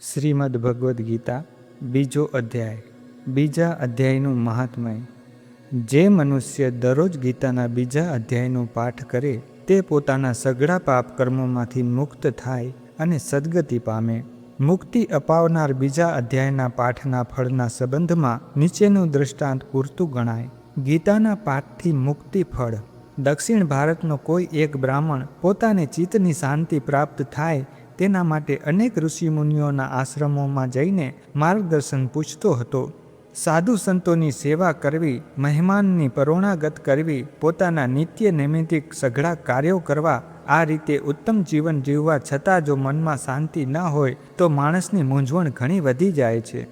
શ્રીમદ ભગવદ્ ગીતા બીજો અધ્યાય. બીજા અધ્યાયનું મહાત્મય. જે મનુષ્ય દરરોજ ગીતાના બીજા અધ્યાયનો પાઠ કરે તે પોતાના સઘળા પાપ કર્મોમાંથી મુક્ત થાય અને સદગતિ પામે. મુક્તિ અપાવનાર બીજા અધ્યાયના પાઠના ફળના સંબંધમાં નીચેનું દૃષ્ટાંત પૂરતું ગણાય. ગીતાના પાઠથી મુક્તિ ફળ. દક્ષિણ ભારતનો કોઈ એક બ્રાહ્મણ પોતાને ચિત્તની શાંતિ પ્રાપ્ત થાય તેના માટે અનેક ઋષિમુનિઓના આશ્રમોમાં જઈને માર્ગદર્શન પૂછતો હતો. સાધુ સંતોની સેવા કરવી, મહેમાનની પરોણાગત કરવી, પોતાના નિત્ય નૈમિત્તિક સઘળા કાર્યો કરવા, આ રીતે ઉત્તમ જીવન જીવવા છતાં જો મનમાં શાંતિ ન હોય તો માણસની મૂંઝવણ ઘણી વધી જાય છે.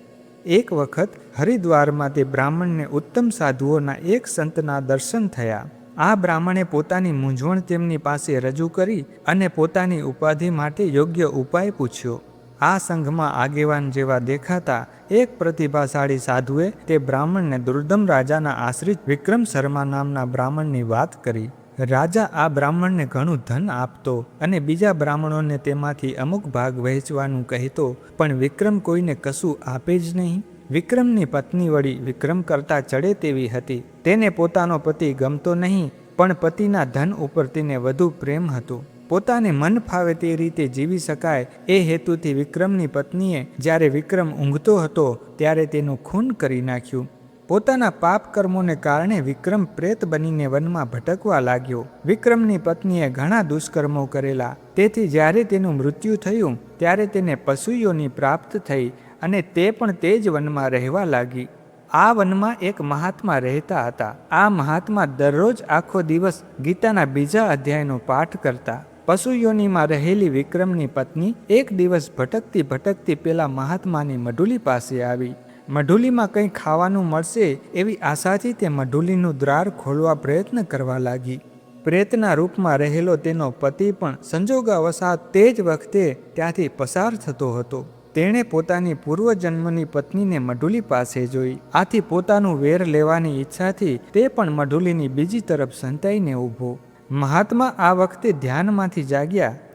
એક વખત હરિદ્વારમાં તે બ્રાહ્મણને ઉત્તમ સાધુઓના એક સંતના દર્શન થયા. આ બ્રાહ્મણે પોતાની મૂંઝવણ તેમની પાસે રજૂ કરી અને પોતાની ઉપાધિ માટે યોગ્ય ઉપાય પૂછ્યો. આ સંઘમાં આગેવાન જેવા દેખાતા એક પ્રતિભાશાળી સાધુએ તે બ્રાહ્મણને દુર્દમ રાજાના આશ્રિત વિક્રમ શર્મા નામના બ્રાહ્મણની વાત કરી. રાજા આ બ્રાહ્મણને ઘણું ધન આપતો અને બીજા બ્રાહ્મણોને તેમાંથી અમુક ભાગ વહેંચવાનું કહેતો, પણ વિક્રમ કોઈને કશું આપે જ નહીં. વિક્રમની પત્ની વળી વિક્રમ કરતાં ચડે તેવી હતી. તેને પોતાનો પતિ ગમતો નહીં, પણ પતિના ધન ઉપર તેને વધુ પ્રેમ હતો. પોતાને મન ફાવે તે રીતે જીવી શકાય એ હેતુથી વિક્રમની પત્નીએ જ્યારે વિક્રમ ઊંઘતો હતો ત્યારે તેનું ખૂન કરી નાખ્યું. પોતાના પાપ કર્મોને કારણે વિક્રમ પ્રેત બનીને વનમાં ભટકવા લાગ્યો. વિક્રમની પત્નીએ ઘણા દુષ્કર્મો કરેલા, તેથી જ્યારે તેનું મૃત્યુ થયું ત્યારે તેને પશુઓની પ્રાપ્ત થઈ અને તે પણ તે જ વનમાં રહેવા લાગી. આ વનમાં એક મહાત્મા રહેતા હતા. આ મહાત્મા દરરોજ આખો દિવસ ગીતાના બીજા અધ્યાયનો પાઠ કરતા. પશુયોનીમાં રહેલી વિક્રમની પત્ની એક દિવસ ભટકતી ભટકતી પેલા મહાત્માની મઢુલી પાસે આવી. મઢુલીમાં કંઈ ખાવાનું મળશે એવી આશાથી તે મઢુલીનું દ્વાર ખોલવા પ્રયત્ન કરવા લાગી. પ્રેતના રૂપમાં રહેલો તેનો પતિ પણ સંજોગાવશાત તે જ વખતે ત્યાંથી પસાર થતો હતો. તેણે પોતાની પૂર્વજન્મની પત્નીને મઢુલી પાસે જોઈ. આથી પોતાનું વેર લેવાની ઈચ્છાથી તે પણ મઢુલીની બીજી તરફ સંતાઈને ઊભો. મહાત્મા આ વખતે ધ્યાનમાંથી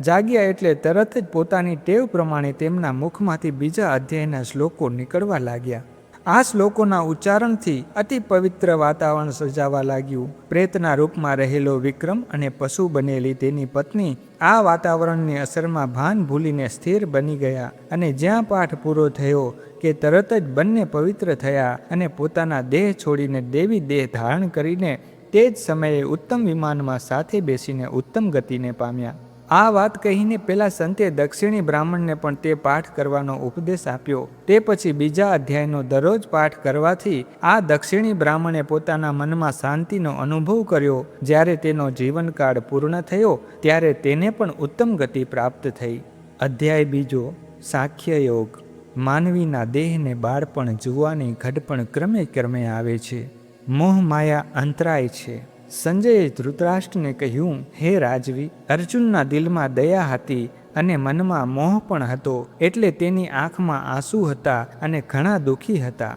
જાગ્યા એટલે તરત જ પોતાની ટેવ પ્રમાણે તેમના મુખમાંથી બીજા અધ્યાયના શ્લોકો નીકળવા લાગ્યા. આ શ્લોકોના ઉચ્ચારણથી અતિ પવિત્ર વાતાવરણ સર્જાવા લાગ્યું. પ્રેતના રૂપમાં રહેલો વિક્રમ અને પશુ બનેલી તેની પત્ની આ વાતાવરણની અસરમાં ભાન ભૂલીને સ્થિર બની ગયા અને જ્યાં પાઠ પૂરો થયો કે તરત જ બંને પવિત્ર થયા અને પોતાના દેહ છોડીને દેવી દેહ ધારણ કરીને તે જ સમયે ઉત્તમ વિમાનમાં સાથે બેસીને ઉત્તમ ગતિને પામ્યા. આ વાત કહીને પેલા સંતે દક્ષિણી બ્રાહ્મણને પણ તે પાઠ કરવાનો ઉપદેશ આપ્યો. તે પછી બીજા અધ્યાયનો દરરોજ પાઠ કરવાથી આ દક્ષિણી બ્રાહ્મણે પોતાના મનમાં શાંતિનો અનુભવ કર્યો. જ્યારે તેનો જીવનકાળ પૂર્ણ થયો ત્યારે તેને પણ ઉત્તમ ગતિ પ્રાપ્ત થઈ. અધ્યાય બીજો. સાખ્ય યોગ. માનવીના દેહને બાળપણ, જુવાની, ઘડપણ ક્રમે ક્રમે આવે છે. મોહ માયા અંતરાય છે. સંજયે ધૃતરાષ્ટ્રને કહ્યું, હે રાજવી, અર્જુનના દિલમાં દયા હતી અને મનમાં મોહ પણ હતો, એટલે તેની આંખમાં આંસુ હતા અને ઘણા દુઃખી હતા.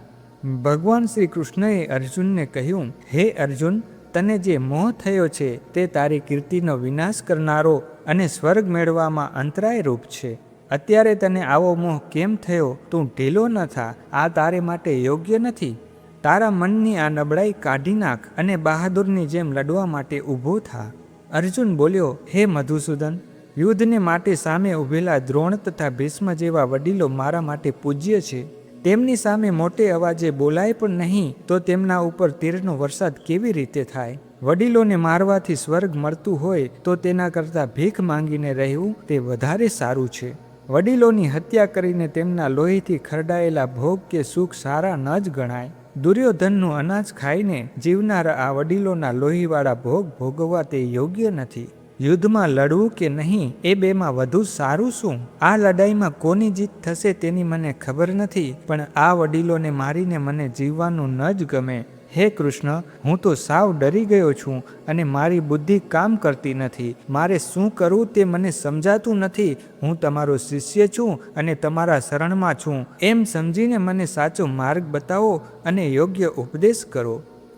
ભગવાન શ્રી કૃષ્ણએ અર્જુનને કહ્યું, હે અર્જુન, તને જે મોહ થયો છે તે તારી કીર્તિનો વિનાશ કરનારો અને સ્વર્ગ મેળવવામાં અંતરાય રૂપ છે. અત્યારે તને આવો મોહ કેમ થયો? તું ઢીલો ન થા, આ તારે માટે યોગ્ય નથી. તારા મનની આ નબળાઈ કાઢી નાખ અને બહાદુરની જેમ લડવા માટે ઊભો થા. અર્જુન બોલ્યો, હે મધુસૂદન, યુદ્ધને માટે સામે ઊભેલા દ્રોણ તથા ભીષ્મ જેવા વડીલો મારા માટે પૂજ્ય છે. તેમની સામે મોટે અવાજે બોલાય પણ નહીં તો તેમના ઉપર તીરનો વરસાદ કેવી રીતે થાય? વડીલોને મારવાથી સ્વર્ગ મળતું હોય તો તેના કરતાં ભીખ માંગીને રહેવું તે વધારે સારું છે. વડીલોની હત્યા કરીને તેમના લોહીથી ખરડાયેલા ભોગ કે સુખ સારા ન જ ગણાય. દુર્યોધનનું અનાજ ખાઈને જીવનારા આ વડીલોના લોહીવાળા ભોગ ભોગવવા તે યોગ્ય નથી. યુદ્ધમાં લડવું કે નહીં એ બેમાં વધુ સારું શું? આ લડાઈમાં કોની જીત થશે તેની મને ખબર નથી, પણ આ વડીલોને મારીને મને જીવવાનું ન જ ગમે. હે કૃષ્ણ, હું તો સાવ ડરી ગયો છું અને મારી બુદ્ધિ કામ કરતી નથી. મારે શું કરવું તે મને સમજાતું નથી. હું તમારો શિષ્ય છું અને તમારા શરણમાં છું એમ સમજીને મને સાચો માર્ગ બતાવો અને યોગ્ય ઉપદેશ કરો.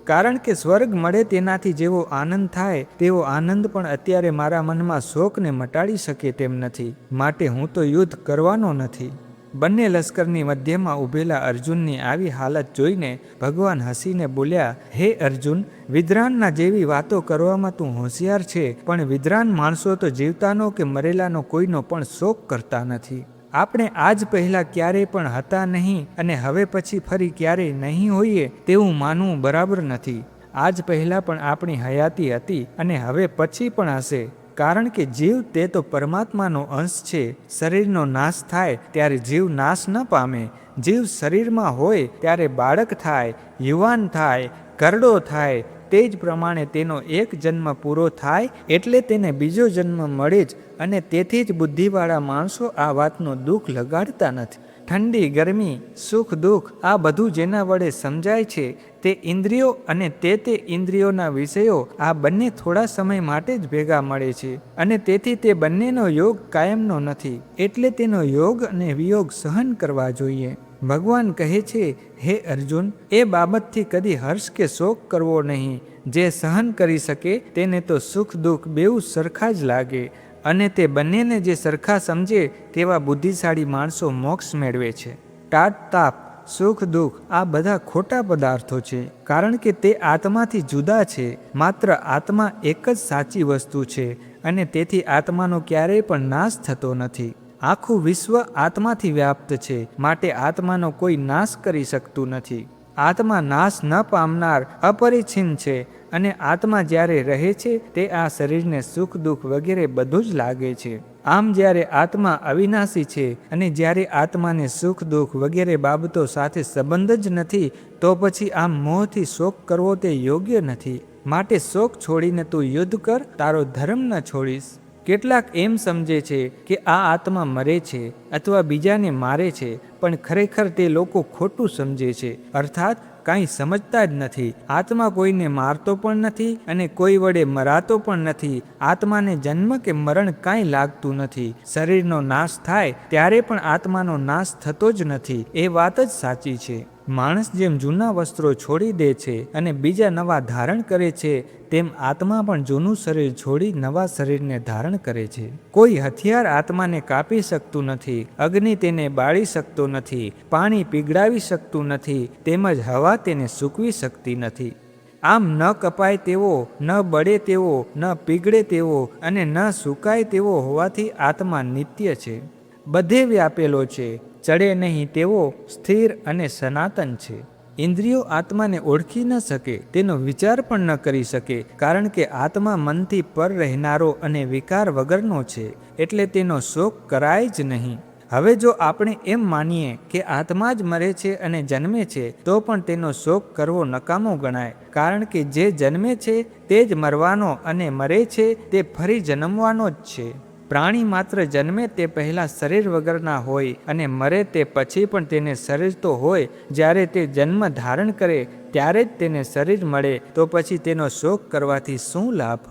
કારણ કે સ્વર્ગ મળે તેનાથી જેવો આનંદ થાય તેવો આનંદ પણ અત્યારે મારા મનમાં શોકને મટાડી શકે તેમ નથી. માટે હું તો યુદ્ધ કરવાનો નથી. બંને લશ્કરની મધ્યમાં ઊભેલા અર્જુનની આવી હાલત જોઈને ભગવાન હસીને બોલ્યા, હે અર્જુન, વિદ્રાનના જેવી વાતો કરવામાં તું હોશિયાર છે, પણ વિદ્રાન માણસો તો જીવતાનો કે મરેલાનો કોઈનો પણ શોક કરતા નથી. આપણે આજ પહેલાં ક્યારેય પણ હતા નહીં અને હવે પછી ફરી ક્યારેય નહીં હોઈએ તેવું માનવું બરાબર નથી. આજ પહેલાં પણ આપણી હયાતી હતી અને હવે પછી પણ હશે. કારણ કે જીવ તે તો પરમાત્માનો અંશ છે. શરીરનો નાશ થાય ત્યારે જીવ નાશ ન પામે. જીવ શરીરમાં હોય ત્યારે બાળક થાય, યુવાન થાય, કરડો થાય. તે જ પ્રમાણે તેનો એક જન્મ પૂરો થાય એટલે તેને બીજો જન્મ મળે જ. અને તેથી જ બુદ્ધિવાળા માણસો આ વાતનું દુઃખ લગાડતા નથી. ઠંડી, ગરમી, સુખ, દુઃખ આ બધું જેના વડે સમજાય છે તે ઇન્દ્રિયો અને તે ઇન્દ્રિયોના વિષયો આ બંને થોડા સમય માટે જ ભેગા મળે છે અને તેથી તે બંનેનો યોગ કાયમનો નથી. એટલે તેનો યોગ અને વિયોગ સહન કરવા જોઈએ. ભગવાન કહે છે, હે અર્જુન, એ બાબતથી કદી હર્ષ કે શોક કરવો નહીં. જે સહન કરી શકે તેને તો સુખ દુઃખ બેઉ સરખા જ લાગે અને તે બંનેને જે સરખા સમજે તેવા બુદ્ધિશાળી માણસો મોક્ષ મેળવે છે. ટાટ તાપ, સુખ દુઃખ આ બધા ખોટા પદાર્થો છે, કારણ કે તે આત્માથી જુદા છે. માત્ર આત્મા એક જ સાચી વસ્તુ છે અને તેથી આત્માનો ક્યારેય પણ નાશ થતો નથી. આખું વિશ્વ આત્માથી વ્યાપ્ત છે, માટે આત્માનો કોઈ નાશ કરી શકતું નથી. આત્મા નાશ ન પામનાર અપરિચ્છિન્ન છે અને આત્મા જ્યારે રહે છે તે આ શરીરને સુખ દુઃખ વગેરે બધું જ લાગે છે. આમ જ્યારે આત્મા અવિનાશી છે અને જ્યારે આત્માને સુખ દુઃખ વગેરે બાબતો સાથે સંબંધ જ નથી તો પછી આમ મોહથી શોક કરવો તે યોગ્ય નથી. માટે શોક છોડીને તું યુદ્ધ કર, તારો ધર્મ ન છોડીશ. કેટલાક એમ સમજે છે કે આ આત્મા મરે છે અથવા બીજાને મારે છે, પણ ખરેખર તે લોકો ખોટું સમજે છે, અર્થાત કાંઈ સમજતા જ નથી. આત્મા કોઈને મારતો પણ નથી અને કોઈ વડે મરાતો પણ નથી. આત્માને જન્મ કે મરણ કાંઈ લાગતું નથી. શરીરનો નાશ થાય ત્યારે પણ આત્માનો નાશ થતો જ નથી. એ વાત જ સાચી છે. માણસ જેમ જૂના વસ્ત્રો છોડી દે છે અને બીજા નવા ધારણ કરે છે, તેમ આત્મા પણ જૂનું શરીર છોડી નવા શરીરને ધારણ કરે છે. કોઈ હથિયાર આત્માને કાપી શકતું નથી, અગ્નિ તેને બાળી શકતો નથી, પાણી પીગળાવી શકતું નથી, તેમજ હવા તેને સૂકવી શકતી નથી. આમ ન કપાય તેવો, ન બળે તેવો, ન પીગળે તેવો અને ન સુકાય તેવો હોવાથી આત્મા નિત્ય છે, બધે વ્યાપેલો છે, ચડે નહીં તેવો સ્થિર અને સનાતન છે. ઇન્દ્રિયો આત્માને ઓળખી ન શકે, તેનો વિચાર પણ ન કરી શકે, કારણ કે આત્મા મનથી પર રહેનારો અને વિકાર વગરનો છે, એટલે તેનો શોક કરાય જ નહીં. હવે જો આપણે એમ માનીએ કે આત્મા જ મરે છે અને જન્મે છે તો પણ તેનો શોક કરવો નકામો ગણાય, કારણ કે જે જન્મે છે તે જ મરવાનો અને મરે છે તે ફરી જન્મવાનો જ છે. પ્રાણી માત્ર જન્મે તે પહેલાં શરીર વગરના હોય અને મરે તે પછી પણ તેને શરીર તો હોય. જ્યારે તે જન્મ ધારણ કરે ત્યારે જ તેને શરીર મળે, તો પછી તેનો શોક કરવાથી શું લાભ?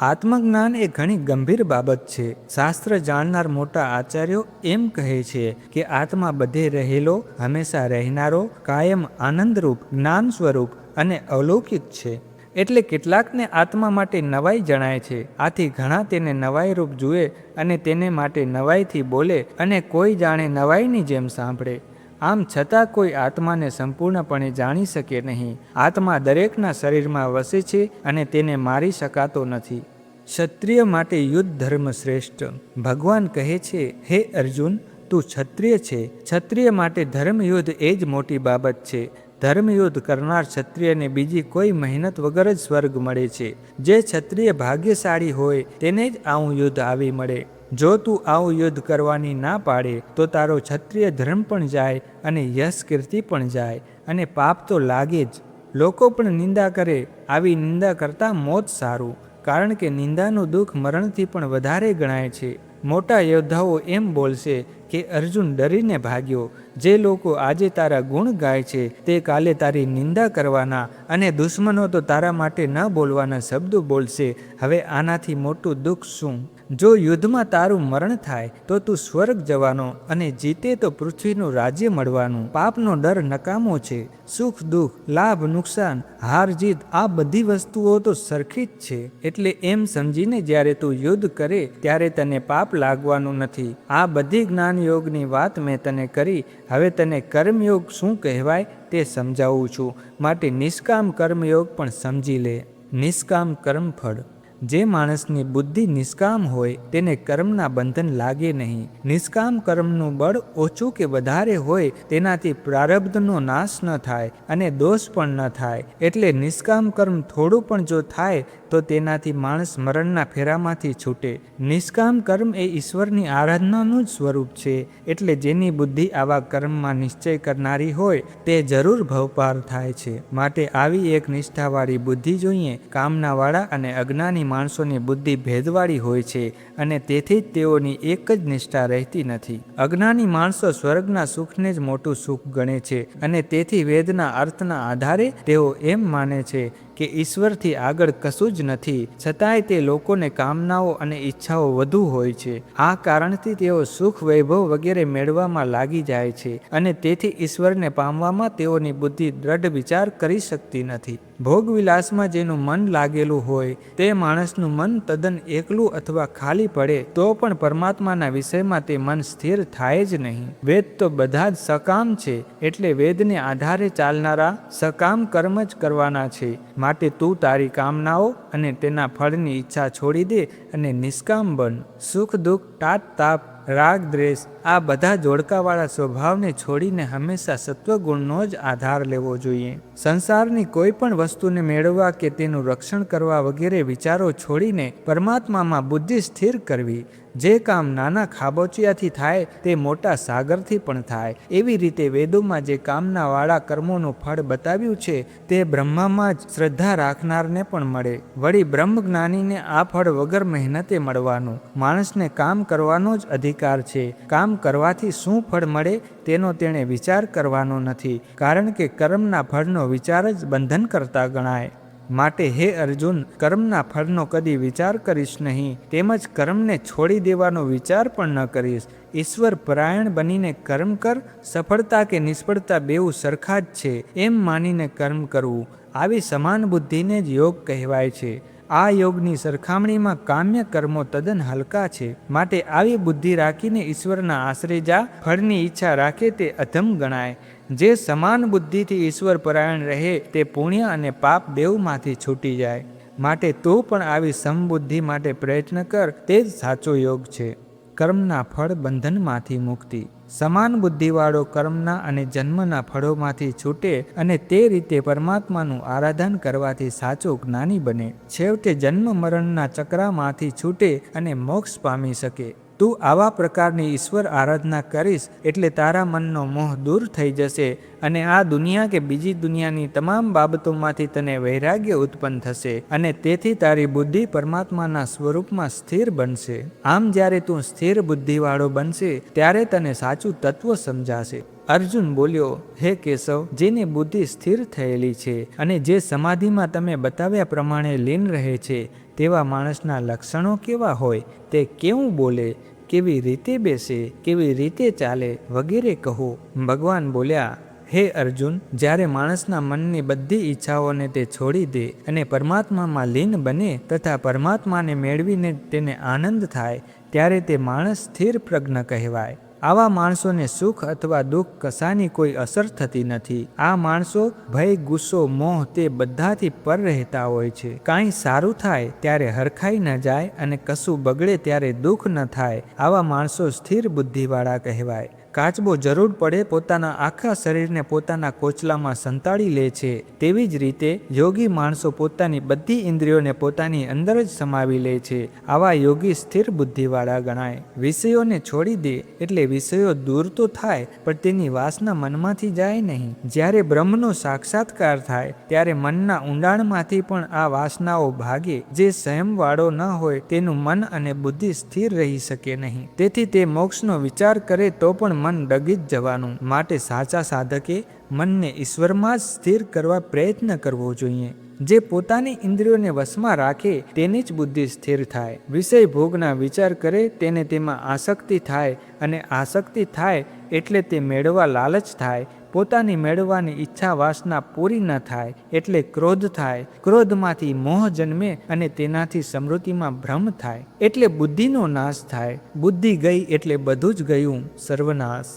આત્મજ્ઞાન એ ઘણી ગંભીર બાબત છે. શાસ્ત્ર જાણનાર મોટા આચાર્યો એમ કહે છે કે આત્મા બધે રહેલો, હંમેશા રહેનારો, કાયમ આનંદરૂપ, જ્ઞાન સ્વરૂપ અને અલૌકિક છે. એટલે કેટલાકને આત્મા માટે નવાઈ જણાય છે, આથી ઘણા તેને નવાઈ રૂપ જુએ અને તેને માટે નવાઈથી બોલે અને કોઈ જાણે નવાઈની જેમ સાંભળે. આમ છતાં કોઈ આત્માને સંપૂર્ણપણે જાણી શકે નહીં. આત્મા દરેકના શરીરમાં વસે છે અને તેને મારી શકાતો નથી. ક્ષત્રિય માટે યુદ્ધ ધર્મ શ્રેષ્ઠ. ભગવાન કહે છે, હે અર્જુન, તું ક્ષત્રિય છે. ક્ષત્રિય માટે ધર્મયુદ્ધ એ જ મોટી બાબત છે. ધર્મયુદ્ધ કરનાર ક્ષત્રિયને બીજી કોઈ મહેનત વગર જ સ્વર્ગ મળે છે. જે ક્ષત્રિય ભાગ્યશાળી હોય તેને જ આવું યુદ્ધ આવી મળે. જો તું આવું યુદ્ધ કરવાની ના પાડે તો તારો ક્ષત્રિય ધર્મ પણ જાય અને યશ કીર્તિ પણ જાય અને પાપ તો લાગે જ. લોકો પણ નિંદા કરે, આવી નિંદા કરતાં મોત સારું, કારણ કે નિંદાનું દુઃખ મરણથી પણ વધારે ગણાય છે. મોટા યોદ્ધાઓ એમ બોલશે કે અર્જુન ડરીને ભાગ્યો. જે લોકો આજે તારા ગુણ ગાય છે તે કાલે તારી નિંદા કરવાના અને દુશ્મનો તો તારા માટે ન બોલવાના શબ્દો બોલશે. હવે આનાથી મોટું દુઃખ શું? જો યુદ્ધમાં તારું મરણ થાય તો તું સ્વર્ગ જવાનો અને જીતે તો પૃથ્વીનું રાજ્ય મળવાનું. પાપનો ડર નકામો છે. સુખ દુઃખ, લાભ નુકસાન, હાર જીત આ બધી વસ્તુઓ તો સરખી જ છે. એટલે એમ સમજીને જ્યારે તું યુદ્ધ કરે ત્યારે તને પાપ લાગવાનું નથી. આ બધી જ્ઞાન યોગની વાત મેં તને કરી. હવે તને કર્મયોગ શું કહેવાય તે સમજાવું છું. માટે નિષ્કામ કર્મયોગ પણ સમજી લે. નિષ્કામ કર્મફળ. જે માણસની બુદ્ધિ નિષ્કામ હોય તેને કર્મના બંધન લાગે નહીં. નિષ્કામ કર્મનું બળ ઓછું કે વધારે હોય તેનાથી પ્રારબ્ધનો નાશ ન થાય અને દોષ પણ ન થાય. એટલે નિષ્કામ કર્મ થોડું પણ જો થાય તો તેનાથી માણસ મરણના ફેરામાંથી છૂટે. નિષ્કામ કર્મ એ ઈશ્વરની આરાધનાનું જ સ્વરૂપ છે. એટલે જેની બુદ્ધિ આવા કર્મમાં નિશ્ચય કરનારી હોય તે જરૂર ભવપાર થાય છે. માટે આવી એક નિષ્ઠાવાળી બુદ્ધિ જોઈએ. કામનાવાળા અને અજ્ઞાની માણસોની બુદ્ધિ ભેદવાળી હોય છે અને તેથી જ તેઓની એક જ નિષ્ઠા રહેતી નથી. અજ્ઞાની માણસો સ્વર્ગના સુખને જ મોટું સુખ ગણે છે અને તેથી વેદના અર્થના આધારે તેઓ એમ માને છે કે ઈશ્વરથી આગળ કશું જ નથી. છતાંય તે લોકોને કામનાઓ અને ઈચ્છાઓ વધુ હોય છે. આ કારણથી તેઓ સુખ વૈભવ વગેરે મેળવવામાં લાગી જાય છે અને તેથી ઈશ્વરને પામવામાં તેઓની બુદ્ધિ દ્રઢ વિચાર કરી શકતી નથી. ભોગવિલાસમાં જેનું મન લાગેલું હોય તે માણસનું મન તદ્દન એકલું અથવા ખાલી પડે તો પણ પરમાત્માના વિષયમાં તે મન સ્થિર થાય જ નહીં. વેદ તો બધા જ સકામ છે. એટલે વેદને આધારે ચાલનારા સકામ કર્મ જ કરવાના છે. માટે તું તારી કામનાઓ અને તેના ફળની ઈચ્છા છોડી દે અને નિષ્કામ બન. સુખ દુઃખ, ટાટ તાપ, રાગ દ્વેષ આ બધા જોડકાવાળા સ્વભાવને છોડીને હંમેશા સત્વગુણનો જ આધાર લેવો જોઈએ. સંસારની કોઈ પણ વસ્તુને મેળવવા કે તેનું રક્ષણ કરવા વગેરે વિચારો છોડીને પરમાત્મામાં બુદ્ધિ સ્થિર કરવી. જે કામ નાના ખાબોચિયાથી થાય તે મોટા સાગરથી પણ થાય. એવી રીતે વેદોમાં જે કામનાવાળા કર્મોનું ફળ બતાવ્યું છે તે બ્રહ્મામાં જ શ્રદ્ધા રાખનારને પણ મળે. વળી બ્રહ્મજ્ઞાનીને આ ફળ વગર મહેનતે મળવાનું. માણસને કામ કરવાનો જ અધિકાર છે. કામ કરવાથી શું ફળ મળે તેનો તેણે વિચાર કરવાનો નથી. કારણ કે કર્મના ફળનો વિચાર જ બંધન કરતા ગણાય. માટે હે અર્જુન, કર્મના ફળનો કદી વિચાર કરીશ નહીં. તેમજ કર્મને છોડી દેવાનો વિચાર પણ ન કરીશ. ઈશ્વર પરાયણ બનીને કર્મ કર. સફળતા કે નિષ્ફળતા બેઉ સરખા જ છે એમ માનીને કર્મ કરવું. આવી સમાન બુદ્ધિને જ યોગ કહેવાય છે. આ યોગની સરખામણીમાં કામ્ય કર્મો તદ્દન હલકા છે. માટે આવી બુદ્ધિ રાખીને ઈશ્વરના આશરે જા. ફળની ઈચ્છા રાખે તે અધમ ગણાય. જે સમાન બુદ્ધિથી ઈશ્વર પરાયણ રહે તે પુણ્ય અને પાપ બેઉમાંથી છૂટી જાય. માટે તું પણ આવી સમબુદ્ધિ માટે પ્રયત્ન કર. તે જ સાચો યોગ છે. કર્મના ફળ બંધનમાંથી મુક્તિ. સમાન બુદ્ધિવાળો કર્મના અને જન્મના ફળોમાંથી છૂટે અને તે રીતે પરમાત્માનું આરાધન કરવાથી સાચો જ્ઞાની બને. છેવટે જન્મ મરણના ચક્રામાંથી છૂટે અને મોક્ષ પામી શકે. તું આવા પ્રકારની ઈશ્વર આરાધના કરીશ એટલે તારા મનનો મોહ દૂર થઈ જશે અને આ દુનિયા કે બીજી દુનિયાની તમામ બાબતોમાંથી તને વૈરાગ્ય ઉત્પન્ન થશે અને તેથી તારી બુદ્ધિ પરમાત્માના સ્વરૂપમાં સ્થિર બનશે. આમ જ્યારે તું સ્થિર બુદ્ધિવાળો બનશે ત્યારે તને સાચું તત્વ સમજાશે. અર્જુન બોલ્યો, હે કેશવ, જેની બુદ્ધિ સ્થિર થયેલી છે અને જે સમાધિમાં તમે બતાવ્યા પ્રમાણે લીન રહે છે તેવા માણસના લક્ષણો કેવા હોય, તે કેવું બોલે, કેવી રીતે બેસે, કેવી રીતે ચાલે વગેરે કહો. ભગવાન બોલ્યા, હે અર્જુન, જ્યારે માણસના મનની બધી ઈચ્છાઓને તે છોડી દે અને પરમાત્મામાં લીન બને તથા પરમાત્માને મેળવીને તેને આનંદ થાય ત્યારે તે માણસ સ્થિર પ્રજ્ઞ કહેવાય. આવા માણસોને સુખ અથવા દુઃખ કશાની કોઈ અસર થતી નથી. આ માણસો ભય, ગુસ્સો, મોહ તે બધાથી પર રહેતા હોય છે. કાંઈ સારું થાય ત્યારે હરખાઈ ન જાય અને કશું બગડે ત્યારે દુઃખ ન થાય. આવા માણસો સ્થિર બુદ્ધિવાળા કહેવાય. કાચબો જરૂર પડે પોતાના આખા શરીરને પોતાના કોચલામાં સંતાડી લે છે તેવી જ રીતે યોગી માણસો પોતાની બધી ઇન્દ્રિયોને પોતાની અંદર જ સમાવી લે છે. આવા યોગી સ્થિર બુદ્ધિવાળા ગણાય. વિષયોને છોડી દે એટલે વિષયો દૂર તો થાય પણ તેની વાસના મનમાંથી જાય નહીં. જ્યારે બ્રહ્મનો સાક્ષાત્કાર થાય ત્યારે મનના ઊંડાણમાંથી પણ આ વાસનાઓ ભાગે. જે સંયમવાળો ન હોય તેનું મન અને બુદ્ધિ સ્થિર રહી શકે નહીં. તેથી તે મોક્ષનો વિચાર કરે તો પણ મન ડગી જ જવાનું. માટે સાચા સાધકે મનને ઈશ્વરમાં જ સ્થિર કરવા પ્રયત્ન કરવો જોઈએ. જે પોતાની ઇન્દ્રિયોને વશમાં રાખે તેની જ બુદ્ધિ સ્થિર થાય. વિષય ભોગના વિચાર કરે તેને તેમાં આસક્તિ થાય, અને આસક્તિ થાય એટલે તે મેળવવા લાલચ થાય. પોતાની મેળવવાની ઈચ્છા વાસના પૂરી ન થાય એટલે ક્રોધ થાય. ક્રોધમાંથી મોહ જન્મે અને તેનાથી સ્મૃતિમાં ભ્રમ થાય એટલે બુદ્ધિનો નાશ થાય. બુદ્ધિ ગઈ એટલે બધું જ ગયું, સર્વનાશ.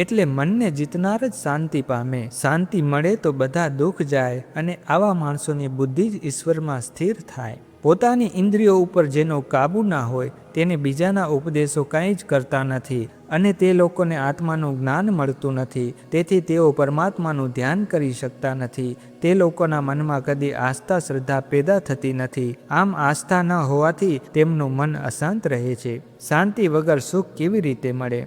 એટલે મનને જીતનાર જ શાંતિ પામે. શાંતિ મળે તો બધા દુઃખ જાય, અને આવા માણસોની બુદ્ધિ જ ઈશ્વરમાં સ્થિર થાય. પોતાની ઇન્દ્રિયો ઉપર જેનો કાબુ ના હોય તેને બીજાના ઉપદેશો કંઈ જ કરતા નથી, અને તે લોકોને આત્માનું જ્ઞાન મળતું નથી. તેથી તેઓ પરમાત્માનું ધ્યાન કરી શકતા નથી. તે લોકોના મનમાં કદી આસ્થા શ્રદ્ધા પેદા થતી નથી. આમ આસ્થા ન હોવાથી તેમનું મન અશાંત રહે છે. શાંતિ વગર સુખ કેવી રીતે મળે?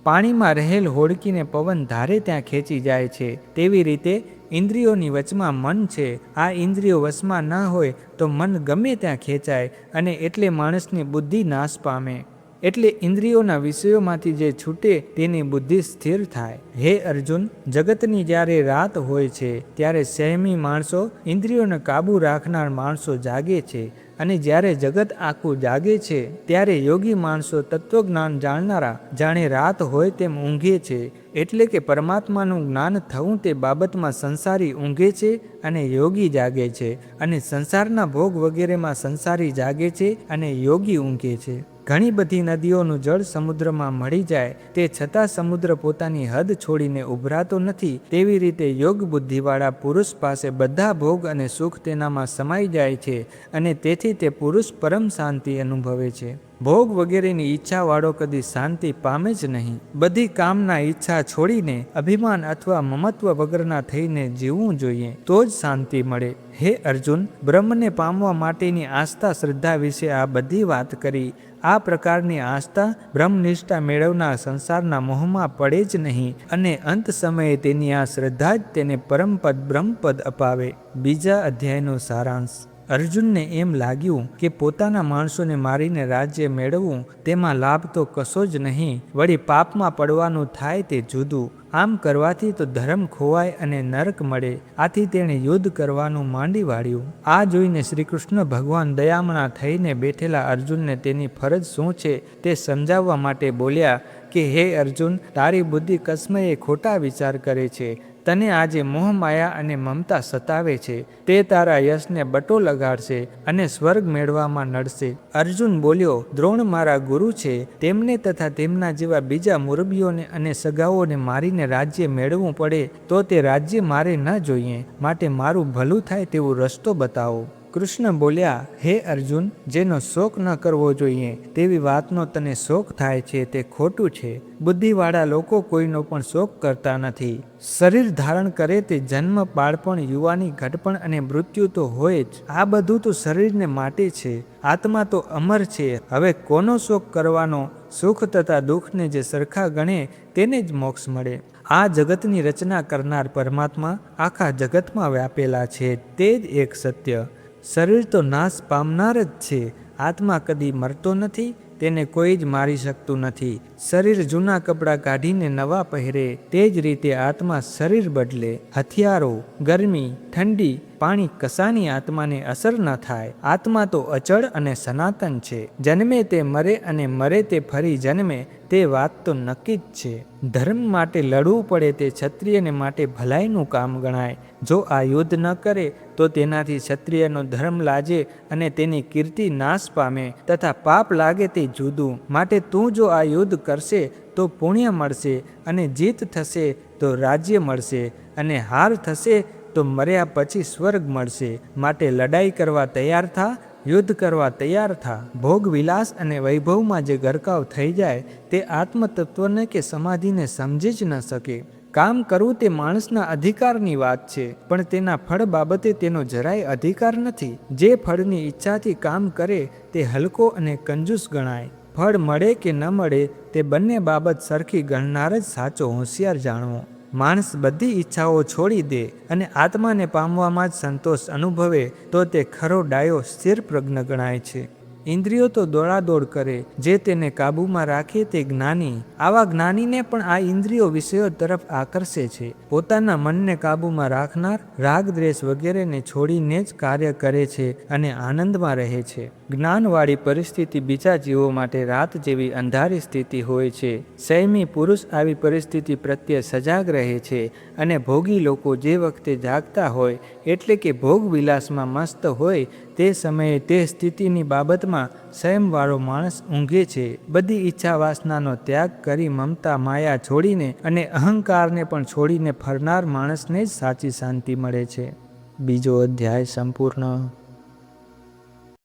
પાણીમાં રહેલ હોડકીને પવન ધારે ત્યાં ખેંચી જાય છે, તેવી રીતે ઇન્દ્રિયોની વચમાં મન છે. આ ઇન્દ્રિયો વશમાં ન હોય તો મન ગમે ત્યાં ખેંચાય, અને એટલે માણસની બુદ્ધિ નાશ પામે. એટલે ઇન્દ્રિયોના વિષયોમાંથી જે છૂટે તેની બુદ્ધિ સ્થિર થાય. હે અર્જુન, જગતની જ્યારે રાત હોય છે ત્યારે સંયમી માણસો, ઇન્દ્રિયોને કાબુ રાખનાર માણસો જાગે છે, અને જ્યારે જગત આખું જાગે છે ત્યારે યોગી માણસો તત્વજ્ઞાન જાણનારા જાણે રાત હોય તેમ ઊંઘે છે. એટલે કે પરમાત્માનું જ્ઞાન થવું તે બાબતમાં સંસારી ઊંઘે છે અને યોગી જાગે છે, અને સંસારના ભોગ વગેરેમાં સંસારી જાગે છે અને યોગી ઊંઘે છે. ઘણી બધી નદીઓનું જળ સમુદ્રમાં મળી જાય તે છતાં સમુદ્ર પોતાની હદ છોડીને ઉભરાતો નથી. તેવી રીતે યોગ બુદ્ધિવાળા પુરુષ પાસે બધા ભોગ અને સુખ તેનામાં સમાઈ જાય છે, અને તેથી તે પુરુષ પરમ શાંતિ અનુભવે છે. ભોગ વગેરેની ઈચ્છાવાળો કદી શાંતિ પામે જ નહીં. બધી કામના ઈચ્છા છોડીને અભિમાન અથવા મમત્વ વગરના થઈને જીવવું જોઈએ, તો જ શાંતિ મળે. હે અર્જુન, બ્રહ્મને પામવા માટેની આસ્થા શ્રદ્ધા વિશે આ બધી વાત કરી. આ પ્રકારની આસ્થા બ્રહ્મનિષ્ઠા મેળવનાર સંસારના મોહમાં પડે જ નહીં, અને અંત સમયે તેની આ શ્રદ્ધા જ તેને પરમપદ બ્રહ્મપદ અપાવે. બીજા અધ્યાયનો સારાંશ. અર્જુનને એમ લાગ્યું કે પોતાના માણસોને મારીને રાજ્ય મેળવવું તેમાં લાભ તો કશો જ નહીં, વળી પાપમાં પડવાનું થાય તે જુદું. આમ કરવાથી તો ધર્મ ખોવાય અને નરક મળે. આથી તેણે યુદ્ધ કરવાનું માંડી વાળ્યું. આ જોઈને શ્રી કૃષ્ણ ભગવાન દયામણા થઈને બેઠેલા અર્જુનને તેની ફરજ શું છે તે સમજાવવા માટે બોલ્યા કે હે અર્જુન, તારી બુદ્ધિ કસ્મયે ખોટા વિચાર કરે છે. તને આજે મોહ માયા અને મમતા સતાવે છે. તે તારા યશને બટો લગાડશે અને સ્વર્ગ મેળવામાં નડશે. અર્જુન બોલ્યો, દ્રોણ મારા ગુરુ છે, તેમને તથા તેમના જેવા બીજા મુરબીઓને અને સગાઓને મારીને રાજ્ય મેળવવું પડે તો તે રાજ્ય મારે ન જોઈએ. માટે મારું ભલું થાય તેવો રસ્તો બતાવો. કૃષ્ણ બોલ્યા, હે અર્જુન, જેનો શોક ન કરવો જોઈએ તેવી વાતનો તને શોક થાય છે તે ખોટું છે. બુદ્ધિવાળા લોકો કોઈનો પણ શોક કરતા નથી. શરીર ધારણ કરે તે જન્મ, બાળપણ, યુવાની, ઘડપણ અને મૃત્યુ તો હોય જ. આ બધું તો શરીરને માટે છે. આત્મા તો અમર છે. હવે કોનો શોક કરવાનો? સુખ તથા દુઃખને જે સરખા ગણે તેને જ મોક્ષ મળે. આ જગતની રચના કરનાર પરમાત્મા આખા જગતમાં વ્યાપેલા છે, તે જ એક સત્ય. શરીર તો નાશ પામનાર જ છે. આત્મા કદી મરતો નથી, તેને કોઈ જ મારી શકતું નથી. શરીર જૂના કપડાં કાઢીને નવા પહેરે તે જ રીતે આત્મા શરીર બદલે. હથિયારો, ગરમી, ઠંડી, પાણી કશાની આત્માને અસર ન થાય. આત્મા તો અચળ અને સનાતન છે. જન્મે તે મરે અને મરે તે ફરી જન્મે, તે વાત તો નક્કી જ છે. ધર્મ માટે લડવું પડે તે ક્ષત્રિયને માટે ભલાઈનું કામ ગણાય. જો આ યુદ્ધ ન કરે તો તેનાથી ક્ષત્રિયનો ધર્મ લાજે અને તેની કીર્તિ નાશ પામે, તથા પાપ લાગે તે જુદું. માટે તું જો આ યુદ્ધ કરશે તો પુણ્ય મળશે, અને જીત થશે તો રાજ્ય મળશે, અને હાર થશે તો મર્યા પછી સ્વર્ગ મળશે. માટે લડાઈ કરવા તૈયાર થા, યુદ્ધ કરવા તૈયાર થા. ભોગ વિલાસ અને વૈભવમાં જે ગરકાવ થઈ જાય તે આત્મતત્વને કે સમાધિને સમજી જ ન શકે. કામ કરવું તે માણસના અધિકારની વાત છે, પણ તેના ફળ બાબતે તેનો જરાય અધિકાર નથી. જે ફળની ઈચ્છાથી કામ કરે તે હલકો અને કંજૂસ ગણાય. ફળ મળે કે ન મળે તે બંને બાબત સરખી ગણનાર જ સાચો હોશિયાર જાણવો. માણસ બધી ઈચ્છાઓ છોડી દે અને આત્માને પામવામાં જ સંતોષ અનુભવે તો તે ખરો ડાયો સ્થિર પ્રજ્ઞ ગણાય છે. ઇન્દ્રિયો તો દોડાદોડ કરે, જે તેને કાબૂમાં રાખે તે જ્ઞાની. આવા જ્ઞાનીને પણ આ ઇન્દ્રિયો વિષયો તરફ આકર્ષે છે. પોતાના મનને કાબૂમાં રાખનાર રાગ દ્વેષ વગેરેને છોડીને જ કાર્ય કરે છે અને આનંદમાં રહે છે. જ્ઞાનવાળી પરિસ્થિતિ બીજા જીવો માટે રાત જેવી અંધારી સ્થિતિ હોય છે. સંયમી પુરુષ આવી પરિસ્થિતિ પ્રત્યે સજાગ રહે છે અને ભોગી લોકો જે વખતે જાગતા હોય એટલે કે ભોગ વિલાસમાં મસ્ત હોય તે સમયે તે સ્થિતિની બાબતમાં સંયમવાળો માણસ ઊંઘે છે. બધી ઈચ્છા વાસનાનો ત્યાગ કરી મમતા માયા છોડીને અને અહંકારને પણ છોડીને ફરનાર માણસને જ સાચી શાંતિ મળે છે. બીજો અધ્યાય સંપૂર્ણ.